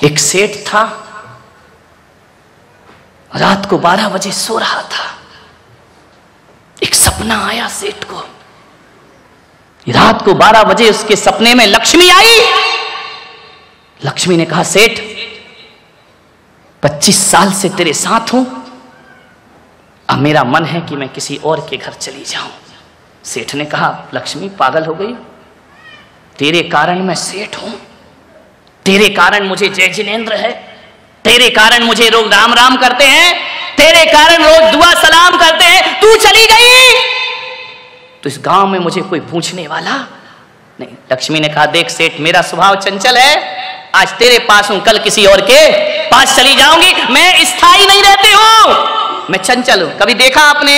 एक सेठ था, रात को 12 बजे सो रहा था। एक सपना आया सेठ को। रात को 12 बजे उसके सपने में लक्ष्मी आई। लक्ष्मी ने कहा, सेठ 25 साल से तेरे साथ हूं, अब मेरा मन है कि मैं किसी और के घर चली जाऊं। सेठ ने कहा, लक्ष्मी पागल हो गई, तेरे कारण मैं सेठ हूं, तेरे कारण मुझे जय जिनेंद्र है, तेरे कारण मुझे लोग राम राम करते हैं, तेरे कारण लोग दुआ सलाम करते हैं, तू चली गई तो इस गांव में मुझे कोई पूछने वाला नहीं। लक्ष्मी ने कहा, देख सेठ, मेरा स्वभाव चंचल है, आज तेरे पास हूं, कल किसी और के पास चली जाऊंगी। मैं स्थायी नहीं रहती हूं, मैं चंचल हूं। कभी देखा आपने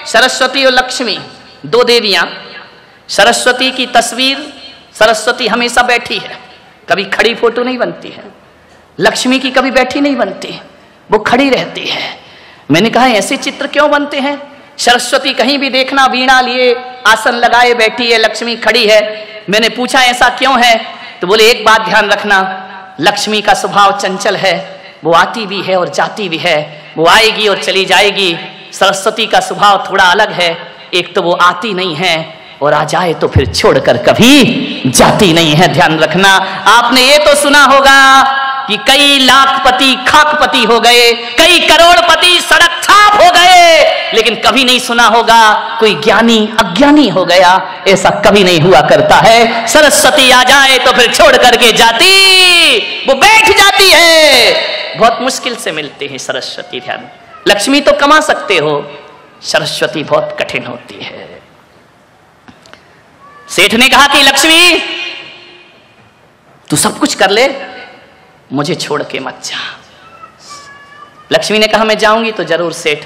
सरस्वती और लक्ष्मी, दो देवियां, सरस्वती की तस्वीर, सरस्वती हमेशा बैठी है, कभी खड़ी फोटो नहीं बनती है। लक्ष्मी की कभी बैठी नहीं बनती, वो खड़ी रहती है। मैंने कहा, ऐसे चित्र क्यों बनते हैं? सरस्वती कहीं भी देखना वीणा लिए आसन लगाए बैठी है, लक्ष्मी खड़ी है। मैंने पूछा ऐसा क्यों है? तो बोले, एक बात ध्यान रखना, लक्ष्मी का स्वभाव चंचल है, वो आती भी है और जाती भी है, वो आएगी और चली जाएगी। सरस्वती का स्वभाव थोड़ा अलग है, एक तो वो आती नहीं है और आ जाए तो फिर छोड़कर कभी जाती नहीं है। ध्यान रखना। आपने ये तो सुना होगा कि कई लाखपति खाकपति हो गए, कई करोड़पति सड़क छाप हो गए, लेकिन कभी नहीं सुना होगा कोई ज्ञानी अज्ञानी हो गया। ऐसा कभी नहीं हुआ करता है। सरस्वती आ जाए तो फिर छोड़ करके जाती, वो बैठ जाती है। बहुत मुश्किल से मिलते हैं सरस्वती। ध्यान, लक्ष्मी तो कमा सकते हो, सरस्वती बहुत कठिन होती है। सेठ ने कहा कि लक्ष्मी तू सब कुछ कर ले, मुझे छोड़ के मत जा। लक्ष्मी ने कहा, मैं जाऊंगी तो जरूर सेठ,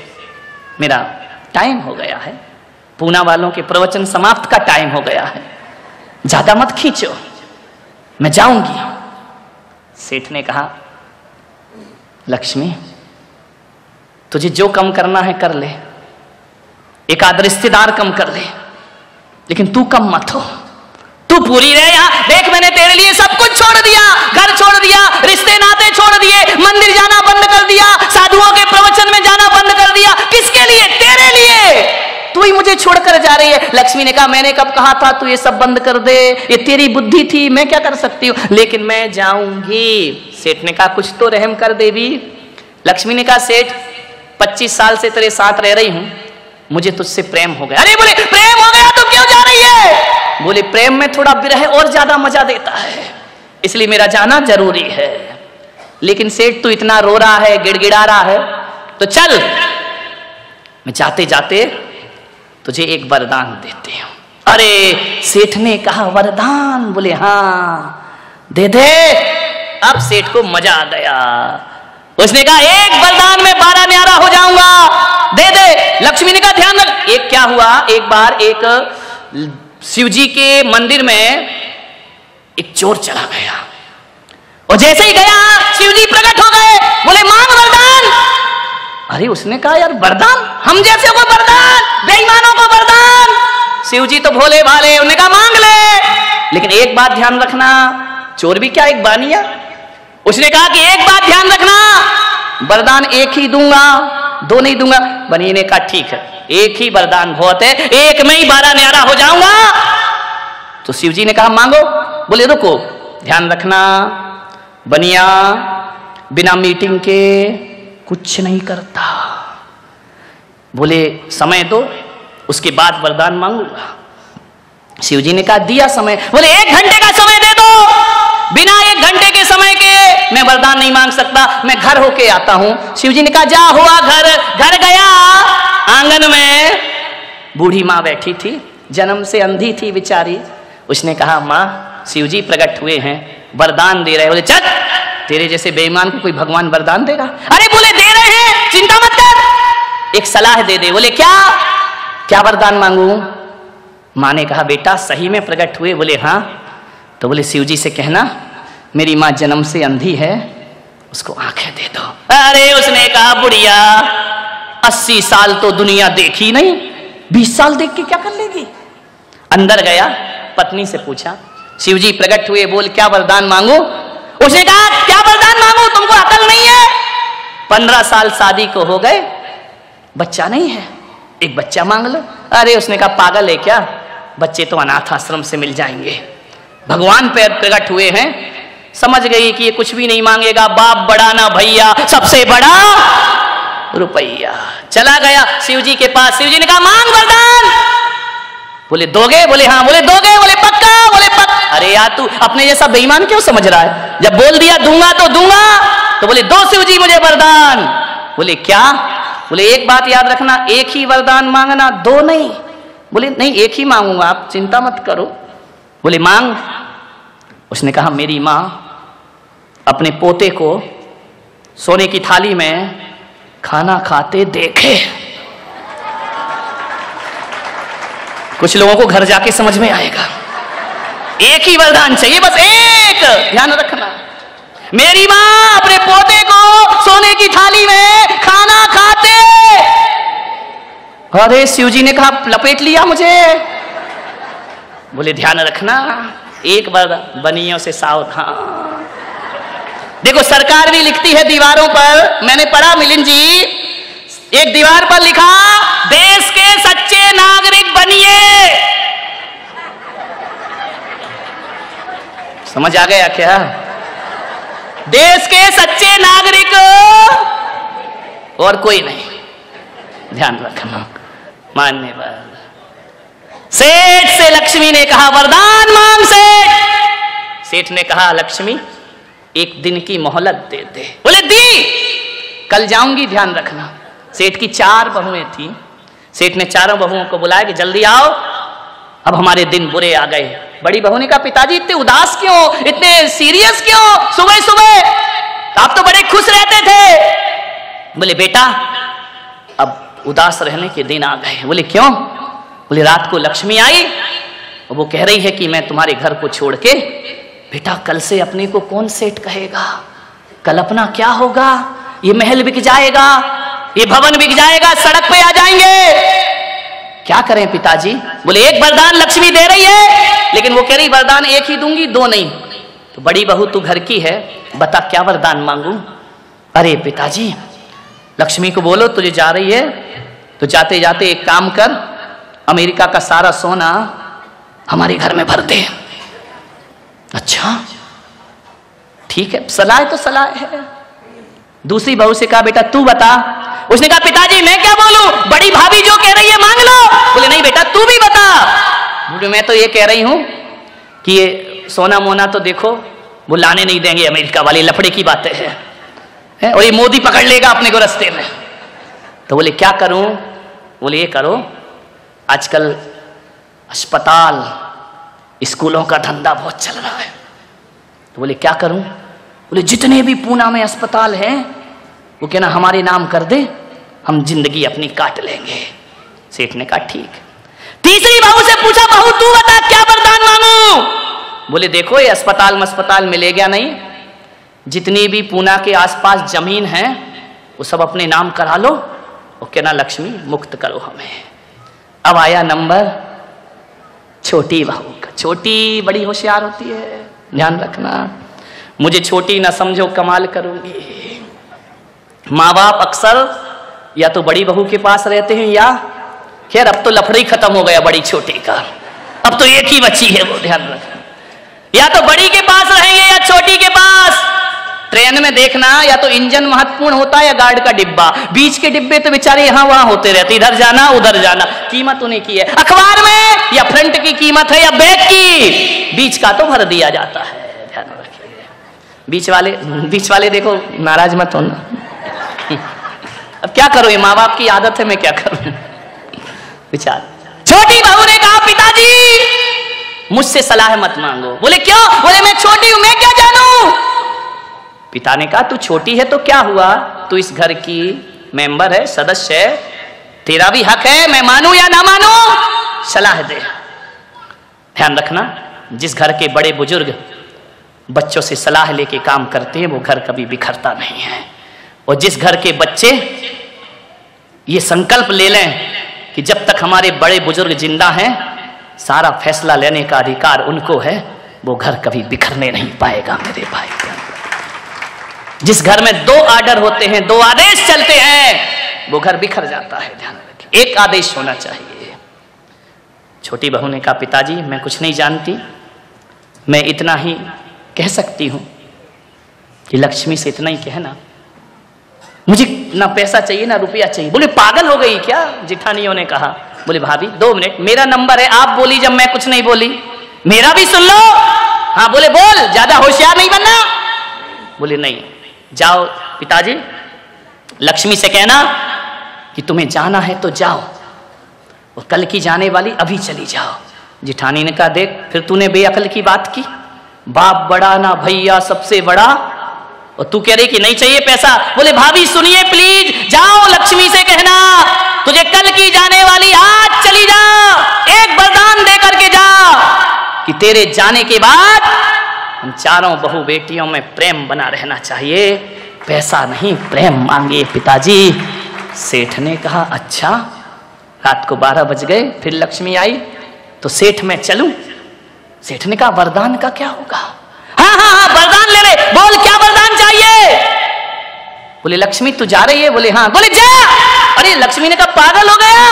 मेरा टाइम हो गया है, पूना वालों के प्रवचन समाप्त का टाइम हो गया है, ज्यादा मत खींचो, मैं जाऊंगी। सेठ ने कहा, लक्ष्मी तुझे जो कम करना है कर ले, एक आध रिश्तेदार कम कर ले, लेकिन तू कम मत हो, तू पूरी रह यहाँ। देख, मैंने तेरे लिए सब कुछ छोड़ दिया, घर छोड़ दिया, रिश्ते नाते छोड़ दिए, मंदिर जाना बंद कर दिया, साधुओं के प्रवचन में जाना बंद कर दिया। किसके लिए? तेरे लिए। तू ही मुझे छोड़कर जा रही है। लक्ष्मी ने कहा, मैंने कब कहा था तू ये सब बंद कर दे, ये तेरी बुद्धि थी, मैं क्या कर सकती हूँ, लेकिन मैं जाऊंगी। सेठ ने कहा, कुछ तो रहम कर देवी। लक्ष्मी ने कहा, सेठ 25 साल से तेरे साथ रह रही हूं, मुझे तुझसे प्रेम हो गया। अरे बोले, प्रेम हो गया तो क्यों जा रही है? बोले, प्रेम में थोड़ा विरह और ज्यादा मजा देता है, इसलिए मेरा जाना जरूरी है। लेकिन सेठ तू इतना रो रहा है, गिड़गिड़ा रहा है, तो चल मैं जाते जाते तुझे एक वरदान देती हूं। अरे सेठ ने कहा, वरदान? बोले, हाँ दे दे। अब सेठ को मजा आ गया। उसने कहा, एक वरदान में 12 न्यारा हो जाऊंगा, दे दे। लक्ष्मी ने कहा, ध्यान रख। एक क्या हुआ, एक बार एक शिव जी के मंदिर में एक चोर चला गया, और जैसे ही गया शिव जी प्रकट हो गए। बोले, मांग वरदान। अरे उसने कहा, यार वरदान? हम जैसे को वरदान, बेईमानों को वरदान? शिव जी तो भोले भाले, उन्होंने कहा मांग ले, लेकिन एक बात ध्यान रखना। चोर भी क्या एक बानिया? उसने कहा कि एक बात ध्यान रखना, वरदान एक ही दूंगा, दो नहीं दूंगा। बनिए ने कहा, ठीक है, एक ही वरदान बहुत है, एक में ही 12 न्यारा हो जाऊंगा। तो शिव जी ने कहा, मांगो। बोले, रुको, ध्यान रखना, बनिया बिना मीटिंग के कुछ नहीं करता। बोले, समय दो, उसके बाद वरदान मांगूंगा। शिव जी ने कहा, दिया समय। बोले, 1 घंटे का समय दे दो, बिना 1 घंटे के समय के मैं वरदान नहीं मांग सकता, मैं घर होके आता हूं। शिव जी ने कहा, जा हुआ घर। घर गया, आंगन में बूढ़ी माँ बैठी थी, जन्म से अंधी थी बेचारी। उसने कहा, माँ शिव जी प्रकट हुए हैं, वरदान दे रहे। बोले, चल, तेरे जैसे बेईमान को कोई भगवान वरदान देगा? अरे बोले, दे रहे हैं, चिंता मत कर, एक सलाह दे दे। बोले, क्या क्या वरदान मांगू? माँ ने कहा, बेटा सही में प्रकट हुए? बोले, हाँ। तो बोले, शिव जी से कहना मेरी माँ जन्म से अंधी है, उसको आंखें दे दो। अरे उसने कहा, बुढ़िया 80 साल तो दुनिया देखी नहीं, 20 साल देख के क्या कर लेगी? अंदर गया, पत्नी से पूछा, शिव जी प्रकट हुए, बोल क्या वरदान मांगू? उसने कहा, क्या वरदान 15 साल शादी को हो गए, बच्चा नहीं है, एक बच्चा मांग लो। अरे उसने कहा पागल है क्या, बच्चे तो अनाथ आश्रम से मिल जाएंगे। भगवान पे प्रकट हुए हैं, समझ गई कि ये कुछ भी नहीं मांगेगा, बाप बड़ा ना भैया, सबसे बड़ा रुपया। चला गया शिव जी के पास, शिव जी ने कहा मांग वरदान। बोले दोगे? बोले हाँ। बोले दोगे? बोले पक्का? बोले पक्का। अरे यार तू अपने जैसा बेईमान क्यों समझ रहा है, जब बोल दिया दूंगा तो दूंगा। तो बोले दो शिव जी मुझे वरदान। बोले क्या? बोले एक बात याद रखना, एक ही वरदान मांगना, दो नहीं। बोले नहीं एक ही मांगूंगा, आप चिंता मत करो। बोले मांग। उसने कहा मेरी माँ अपने पोते को सोने की थाली में खाना खाते देखे। कुछ लोगों को घर जाके समझ में आएगा। एक ही वरदान चाहिए, बस एक, ध्यान रखना। मेरी माँ अपने पोते को सोने की थाली में खाना खाते। अरे शिव जी ने कहा लपेट लिया मुझे। बोले ध्यान रखना, एक वरदान, बनियों से सावधान। देखो सरकार भी लिखती है दीवारों पर, मैंने पढ़ा मिलिंद जी, एक दीवार पर लिखा देश के सच्चे नागरिक बनिए। समझ आ गया क्या? देश के सच्चे नागरिक और कोई नहीं, ध्यान रखना। मान्यवर सेठ से लक्ष्मी ने कहा वरदान मांग। सेठ ने कहा लक्ष्मी एक दिन की मोहलत दे दे। बोले दी, कल जाऊंगी, ध्यान रखना। सेठ की 4 बहुएं थी। सेठ ने चारों बहुओं को बुलाया कि जल्दी आओ, अब हमारे दिन बुरे आ गए। बड़ी बहू ने कहा पिताजी इतने उदास क्यों, इतने सीरियस क्यों, सुबह सुबह आप तो बड़े खुश रहते थे। बोले बेटा अब उदास रहने के दिन आ गए। बोले क्यों? बोले रात को लक्ष्मी आई और वो कह रही है कि मैं तुम्हारे घर को छोड़ के, बेटा कल से अपने को कौन सेठ कहेगा, कल अपना क्या होगा, ये महल बिक जाएगा, ये भवन बिक जाएगा, सड़क पे आ जाएंगे, क्या करें पिताजी? बोले एक वरदान लक्ष्मी दे रही है, लेकिन वो कह रही वरदान एक ही दूंगी, दो नहीं। तो बड़ी बहू तू घर की है, बता क्या वरदान मांगू? अरे पिताजी लक्ष्मी को बोलो तुझे जा रही है तो जाते जाते एक काम कर, अमेरिका का सारा सोना हमारे घर में भर दे। अच्छा ठीक है, सलाह तो सलाह है। दूसरी बहू से कहा बेटा तू बता। उसने कहा पिताजी मैं क्या बोलूं, बड़ी भाभी जो कह रही है मांग लो। बोले नहीं बेटा तू भी बता। बोले मैं तो ये कह रही हूं कि ये सोना मोना तो देखो वो लाने नहीं देंगे अमेरिका वाले, लफड़े की बातें हैं, और ये मोदी पकड़ लेगा अपने को रास्ते में। तो बोले क्या करूं? बोले ये करो, आजकल अस्पताल स्कूलों का धंधा बहुत चल रहा है। तो बोले क्या करूं? बोले जितने भी पूना में अस्पताल हैं वो कहना हमारे नाम कर दे, हम जिंदगी अपनी काट लेंगे। सेठ ने कहा ठीक। तीसरी बहू से पूछा बहू तू बता क्या वरदान मांगू? बोले देखो ये अस्पताल मिलेगा नहीं, जितनी भी पूना के आसपास जमीन है वो सब अपने नाम करा लो, वो कहना लक्ष्मी मुक्त करो हमें। अब आया नंबर छोटी बहू का। छोटी बड़ी होशियार होती है, ध्यान रखना, मुझे छोटी ना समझो कमाल करूंगी। माँ बाप अक्सर या तो बड़ी बहू के पास रहते हैं या खैर अब तो लफड़े ही खत्म हो गया बड़ी छोटी का, अब तो एक ही बच्ची है वो, ध्यान रखना, या तो बड़ी के पास रहेंगे या छोटी के पास। ट्रेन में देखना या तो इंजन महत्वपूर्ण होता है या गार्ड का डिब्बा, बीच के डिब्बे तो बेचारे यहाँ वहां होते रहते, इधर जाना उधर जाना, कीमत उन्हीं की है। अखबार में या फ्रंट की कीमत है या बैक की, बीच का तो भर दिया जाता है, ध्यान रखिए। बीच वाले देखो नाराज मत होना। अब क्या करो, ये माँ बाप की आदत है, मैं क्या करूं। विचार। छोटी बहू ने कहा पिताजी मुझसे सलाह मत मांगो। बोले क्यों? बोले मैं छोटी हूं, मैं क्या जानूं। पिता ने कहा तू छोटी है तो क्या हुआ, तू इस घर की मेंबर है, सदस्य है, तेरा भी हक है, मैं मानूं या ना मानूं, सलाह दे। ध्यान रखना, जिस घर के बड़े बुजुर्ग बच्चों से सलाह लेके काम करते हैं वो घर कभी बिखरता नहीं है। और जिस घर के बच्चे ये संकल्प ले लें कि जब तक हमारे बड़े बुजुर्ग जिंदा हैं सारा फैसला लेने का अधिकार उनको है, वो घर कभी बिखरने नहीं पाएगा मेरे भाई। जिस घर में 2 आर्डर होते हैं, 2 आदेश चलते हैं, वो घर बिखर जाता है। ध्यान रखिए, एक आदेश होना चाहिए। छोटी बहू ने कहा, पिताजी मैं कुछ नहीं जानती, मैं इतना ही कह सकती हूं कि लक्ष्मी से इतना ही कहना, मुझे ना पैसा चाहिए ना रुपया चाहिए। बोले पागल हो गई क्या? जिठानियों ने कहा। बोले भाभी 2 मिनट, मेरा नंबर है, आप बोली जब मैं कुछ नहीं बोली, मेरा भी सुन लो। हाँ बोले बोल, ज्यादा होशियार नहीं बनना। बोले नहीं, जाओ पिताजी लक्ष्मी से कहना कि तुम्हें जाना है तो जाओ, और कल की जाने वाली अभी चली जाओ। जिठानी ने कहा, देख फिर तूने बेअकल की बात की, बाप बड़ा ना भैया सबसे बड़ा, और तू कह रही कि नहीं चाहिए पैसा। बोले भाभी सुनिए प्लीज, जाओ लक्ष्मी से कहना तुझे कल की जाने वाली आज चली जा, एक वरदान दे करके जा कि तेरे जाने के बाद हम चारों बहू बेटियों में प्रेम बना रहना चाहिए, पैसा नहीं प्रेम मांगे पिताजी। सेठ ने कहा अच्छा। रात को 12 बज गए, फिर लक्ष्मी आई तो सेठ मैं चलूं? सेठ ने कहा वरदान का क्या होगा? हाँ हाँ हाँ वरदान ले ले, बोल क्या वरदान चाहिए? बोले लक्ष्मी तू जा रही है? बोले हाँ। बोले जा। अरे लक्ष्मी ने कहा पागल हो गया,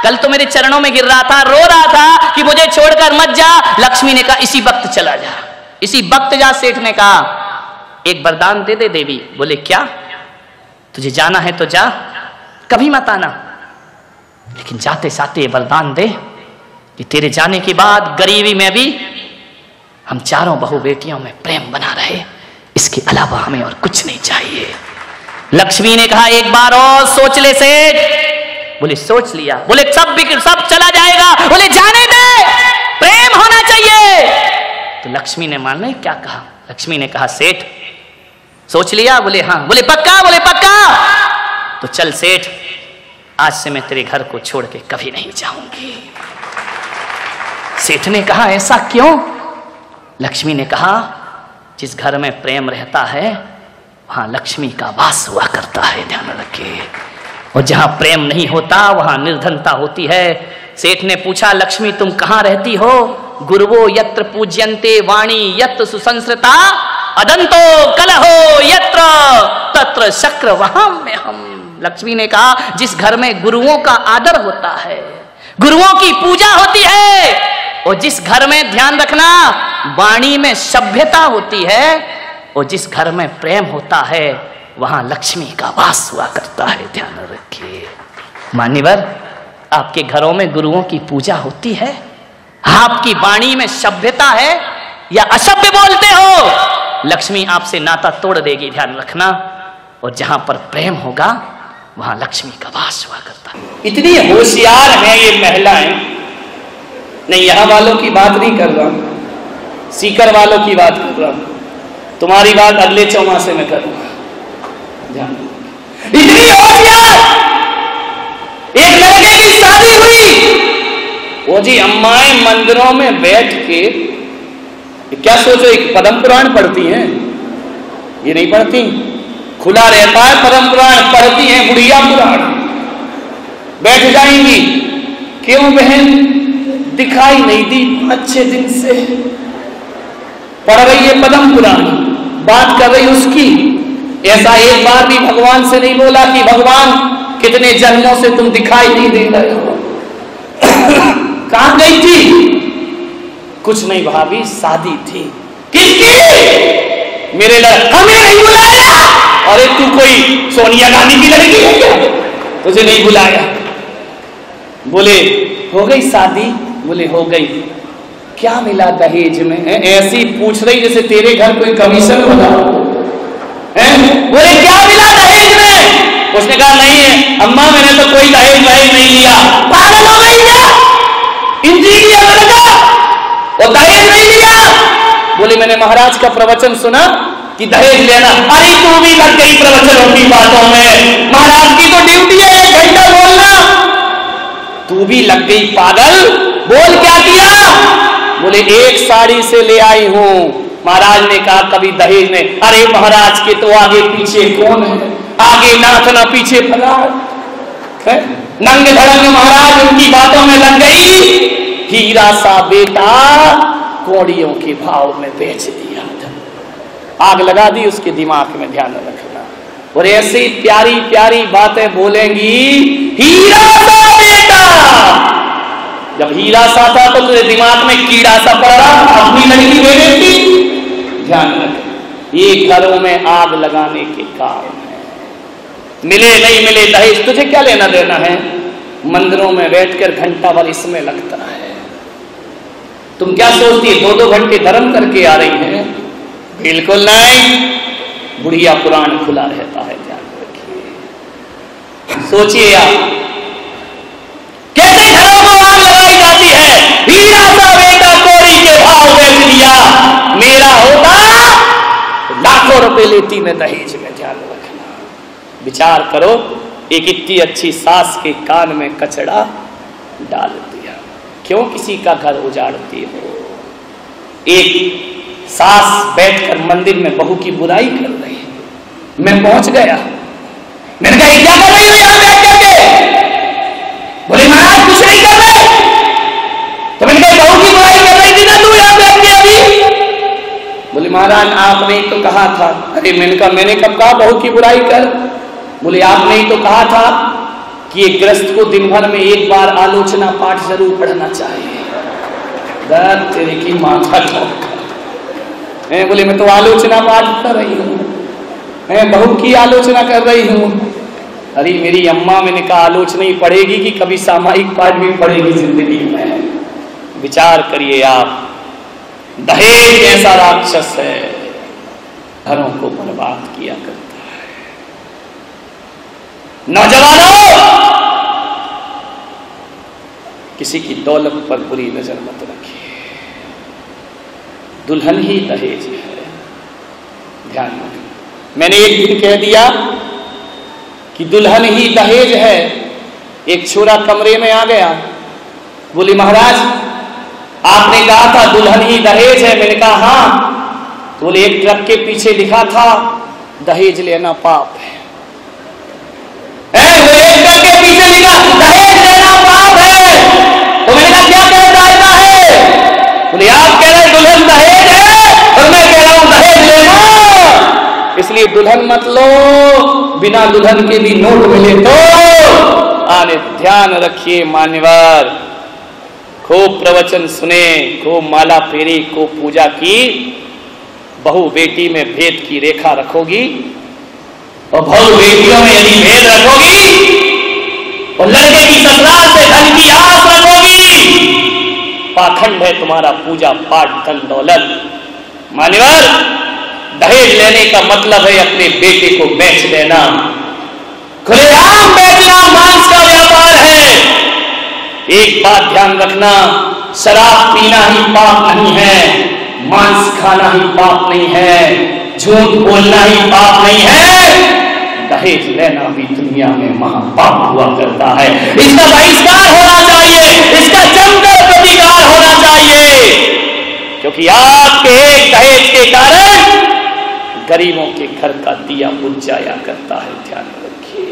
कल तो मेरे चरणों में गिर रहा था, रो रहा था कि मुझे छोड़कर मत जा। लक्ष्मी ने कहा इसी वक्त चला जा, इसी वक्त जा। सेठ ने कहा एक वरदान दे दे देवी। बोले क्या? तुझे जाना है तो जा, कभी मत आना, लेकिन जाते जाते वरदान दे कि तेरे जाने के बाद गरीबी में भी हम चारों बहू बेटियों में प्रेम बना रहे, इसके अलावा हमें और कुछ नहीं चाहिए। लक्ष्मी ने कहा एक बार और सोच ले सेठ। बोले सोच लिया। बोले सब चला जाएगा। बोले जाने दे, प्रेम होना चाहिए। तो लक्ष्मी ने मालूम क्या कहा? लक्ष्मी ने कहा सेठ सोच लिया? बोले हाँ। बोले पक्का? बोले पक्का। तो चल सेठ, आज से मैं तेरे घर को छोड़ के कभी नहीं जाऊंगी। सेठ ने कहा ऐसा क्यों? लक्ष्मी ने कहा जिस घर में प्रेम रहता है वहां लक्ष्मी का वास हुआ करता है, ध्यान रखिए। और जहां प्रेम नहीं होता वहां निर्धनता होती है। सेठ ने पूछा लक्ष्मी तुम कहां रहती हो? गुरुवो यत्र पूज्यन्ते वाणी यत्र सुसंस्कृता अदंतो कलहो यत्र तत्र शक्र वहां में हम। लक्ष्मी ने कहा जिस घर में गुरुओं का आदर होता है, गुरुओं की पूजा होती है, और जिस घर में ध्यान रखना वाणी में सभ्यता होती है, और जिस घर में प्रेम होता है वहां लक्ष्मी का वास हुआ करता है, ध्यान रखिए। मान्यवर आपके घरों में गुरुओं की पूजा होती है, आपकी वाणी में सभ्यता है या असभ्य बोलते हो, लक्ष्मी आपसे नाता तोड़ देगी, ध्यान रखना। और जहां पर प्रेम होगा वहां लक्ष्मी का वास हुआ करता है। इतनी होशियार है ये महिलाएं। नहीं यहां वालों की बात नहीं कर रहा, सीकर वालों की बात कर रहा हूं। तुम्हारी बात अगले चौमासे में करूंगा। इतनी होशियार, एक लड़के की शादी हुई, वो जी अम्माएं मंदिरों में बैठ के क्या सोचो, एक पद्म पुराण पढ़ती हैं? ये नहीं पढ़ती, खुला रहता है पद्म पुराण, पढ़ती हैं बुढ़िया पुराण। बैठ जाएंगी, क्यों बहन दिखाई नहीं दी 5-6 दिन से? पढ़ रही है पद्म पुराण, बात कर रही उसकी। ऐसा एक बार भी भगवान से नहीं बोला कि भगवान कितने जन्मों से तुम दिखाई नहीं दे रहे हो, कहां गई थी? कुछ नहीं भाभी, शादी थी। किसकी? मेरे लड़के। हमें नहीं बुलाया? अरे तू कोई सोनिया गांधी की लड़की है क्या? तुझे नहीं बुलाया। बोले हो गई शादी? बोले हो गई। क्या मिला दहेज में? ऐसी पूछ रही जैसे तेरे घर कोई कमीशन बना। बोले क्या मिला दहेज में? उसने कहा नहीं है अम्मा, मैंने तो कोई दहेज नहीं लिया। पागल हो गई क्या? इंजीनियर लड़का और दहेज नहीं लिया? बोले मैंने महाराज का प्रवचन सुना कि दहेज लेना। अरे तू भी लग गई प्रवचनों की बातों में, महाराज की तो ड्यूटी है 1 घंटा बोलना, तू भी लग गई पागल। बोल क्या किया? बोले एक साड़ी से ले आई हूं। महाराज ने कहा कभी दहेज ने। अरे महाराज के तो आगे पीछे कौन है? आगे नाथ ना पीछे फलार, नंग धड़ंग महाराज उनकी बातों में लग गई। हीरा सा बेटा कौड़ियों के भाव में बेच दिया। आग लगा दी उसके दिमाग में, ध्यान रखना। और ऐसी प्यारी प्यारी बातें बोलेंगी, हीरा सा बेटा। जब हीरा सा था तो तुझे दिमाग में कीड़ा सा पड़ा, अपनी लड़की दे देती। ध्यान रख, ये घरों में आग लगाने के काम है। मिले नहीं मिले दहेज तुझे क्या लेना देना है। मंदिरों में बैठकर घंटा भर इसमें लगता है। तुम क्या सोचती है 2-2 घंटे धर्म करके आ रही हैं? बिल्कुल नहीं, बुढ़िया पुराण खुला रहता है, ध्यान रखिए। सोचिए आप कैसे घरों को आग लगाई जाती है। हीरा सा बेटा कोरी के भाव बेच दिया, मेरा होता लाखों रुपए लेती मैं दहेज में, ध्यान रखना। विचार करो, एक इतनी अच्छी सास के कान में कचड़ा डाल दिया। क्यों किसी का घर उजाड़ती हो। एक सास बैठकर मंदिर में बहू की बुराई कर रही है। मैं पहुंच गया, मैंने कहा क्या कर रही हो यहां बैठ करके। बोले महाराज कुछ नहीं कर रहे। तो मैंने कहा बहू की बुराई कर रही थी ना तू यहां बैठ के अभी। बोले महाराज आपने तो कहा था। अरे मैंने कब कहा बहू की बुराई कर। बोले आपने ही तो कहा था कि एक गृहस्थ को दिन भर में एक बार आलोचना पाठ जरूर पढ़ना चाहिए। दर्द तेरे की माथा ठोक। बोले मैं तो आलोचना पाठ कर रही हूँ, मैं बहू की आलोचना कर रही हूँ। अरे मेरी अम्मा, मैंने कहा आलोचना ही पढ़ेगी कि कभी सामायिक पाठ भी पढ़ेगी जिंदगी में। विचार करिए आप, दहेज ऐसा राक्षस है, घरों को बर्बाद किया करता है। नौजवानों, किसी की दौलत पर बुरी नजर मत रखिए। दुल्हन ही दहेज है, ध्यान रखना। मैंने एक दिन कह दिया कि दुल्हन ही दहेज है। एक छोरा कमरे में आ गया, बोली महाराज आपने कहा था दुल्हन ही दहेज है। मैंने कहा हाँ। तो बोले एक ट्रक के पीछे लिखा था दहेज लेना पाप है। एक ट्रक के पीछे लिखा दहेज लेना पाप है। तो मैंने कहा क्या कहता है। बोले आप कह रहे दुल्हन दहेज है और मैं कह रहा हूं दहेज लेना, इसलिए दुल्हन मत लो, बिना दुल्हन के भी नोट मिले तो आने। ध्यान रखिए मान्यवर, खूब प्रवचन सुने, खूब माला फेरी, खूब पूजा की। बहू बेटी में भेद की रेखा रखोगी और बहू बेटियों में यदि भेद रखोगी और लड़के की ससुराल से धन की आस रखोगी, पाखंड है तुम्हारा पूजा पाठ धन दौलत। मान्यवर, दहेज लेने का मतलब है अपने बेटे को बेच देना, खुलेआम बेचना मांस का व्यापार है। एक बात ध्यान रखना, शराब पीना ही पाप नहीं है, मांस खाना ही पाप नहीं है, झूठ बोलना ही पाप नहीं है, दहेज लेना भी दुनिया में महापाप हुआ करता है। इसका बहिष्कार होना चाहिए, इसका जमकर प्रतिकार होना चाहिए, क्योंकि आपके एक दहेज के कारण गरीबों के घर का दिया बुझ जाया करता है। ध्यान रखिए।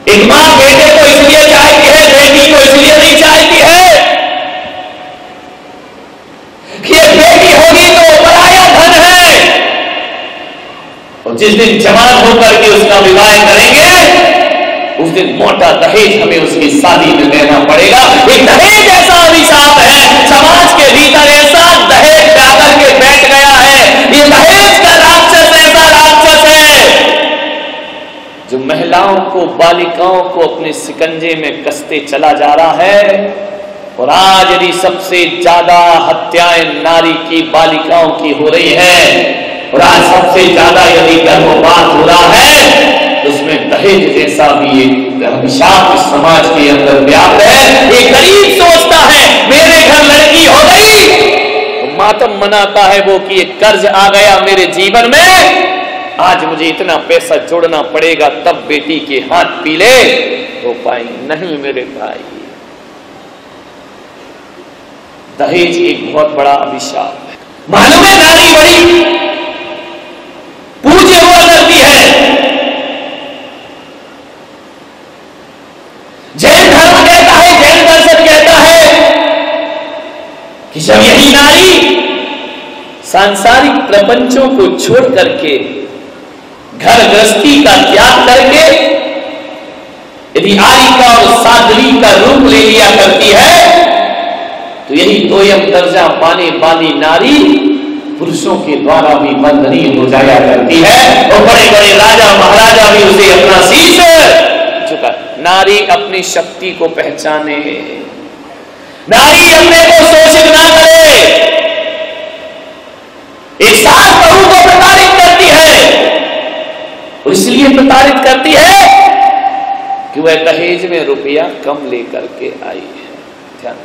एक मां बेटे को इसलिए चाहती है, बेटी को इसलिए नहीं चाहती है कि एक बेटी होगी तो पराया धन है, और जिस दिन जवान होकर के उसका विवाह करेंगे उस दिन मोटा दहेज हमें उसकी शादी में देना पड़ेगा। एक दहेज ऐसा अभिशाप है समाज के भीतर, ऐसा दहेज जाकर के बैठ गया है। ये दहेज का राक्षस ऐसा राक्षस है जो महिलाओं को, बालिकाओं को अपने शिकंजे में कसते चला जा रहा है। और आज यदि सबसे ज्यादा हत्याएं नारी की, बालिकाओं की हो रही है, और आज सबसे ज्यादा यदि गर्भपात हो रहा है, तो उसमें दहेज जैसा भी एक अभिशाप समाज के अंदर व्याप्त है। एक गरीब सोचता है मेरे घर लड़की हो गई, तो मातम मनाता है वो कि एक कर्ज आ गया मेरे जीवन में, आज मुझे इतना पैसा जोड़ना पड़ेगा तब बेटी के हाथ पीले हो पाएंगे। नहीं मेरे भाई, दहेज एक बहुत बड़ा अभिशाप है। मालूम है नारी बड़ी पूज्य हुआ करती है। जैन धर्म कहता है, जैन दर्शन कहता है कि जब यही नारी सांसारिक प्रपंचों को छोड़ करके, घर गृहस्थी का त्याग करके यदि आरिका और साध्वी का रूप ले लिया करती है तो यही दोयम दर्जा पाने वाली नारी पुरुषों के द्वारा भी वंदनीय हो जाया करती है और बड़े बड़े राजा महाराजा भी उसे अपना शीश झुका। नारी अपनी शक्ति को पहचाने, नारी अपने को शोषित ना करे। एक सास बहू को प्रताड़ित करती है और इसलिए प्रताड़ित करती है कि वह दहेज में रुपया कम लेकर के आई है। ध्यान,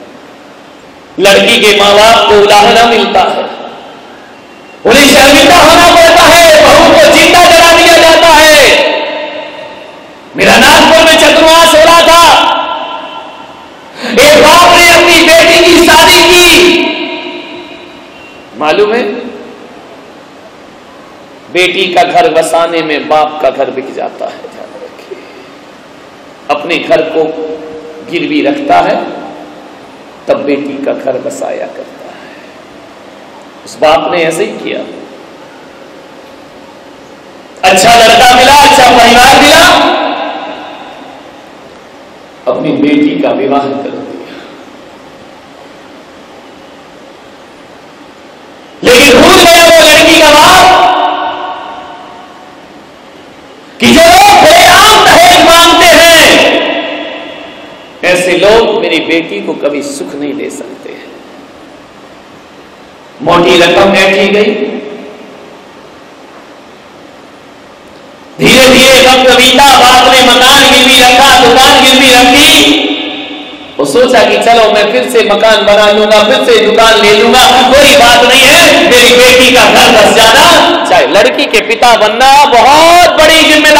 लड़की के मां बाप को उलाहना मिलता है, उन्हें शर्मिंदा होना पड़ता है, बहू को जिंदा जला दिया जाता है। मेरा नागपुर में चतुर्मास हो रहा था, एक बाप ने अपनी बेटी की शादी की, मालूम है बेटी का घर बसाने में बाप का घर बिक जाता है। ध्यान रखिए, अपने घर को गिरवी रखता है तब बेटी का घर बसाया करता है। उस बाप ने ऐसे ही किया। अच्छा लड़का मिला, अच्छा परिवार मिला, अपनी बेटी का विवाह कर दिया। लेकिन भूल गया वो लड़की का बाप कि जो लोग खुलेआम दहेज मांगते हैं, ऐसे लोग मेरी बेटी को कभी सुख नहीं दे सकते हैं। मोटी रकम ऐठी गई, धीरे धीरे वक्त बीता, बाप ने मकान गिरवी रखा, दुकान गिरवी रखी और सोचा कि चलो मैं फिर से मकान बना लूंगा, फिर से दुकान ले लूंगा, कोई बात नहीं है, मेरी बेटी का घर बस जाना चाहे। लड़की के पिता बनना बहुत बड़ी जिम्मेदारी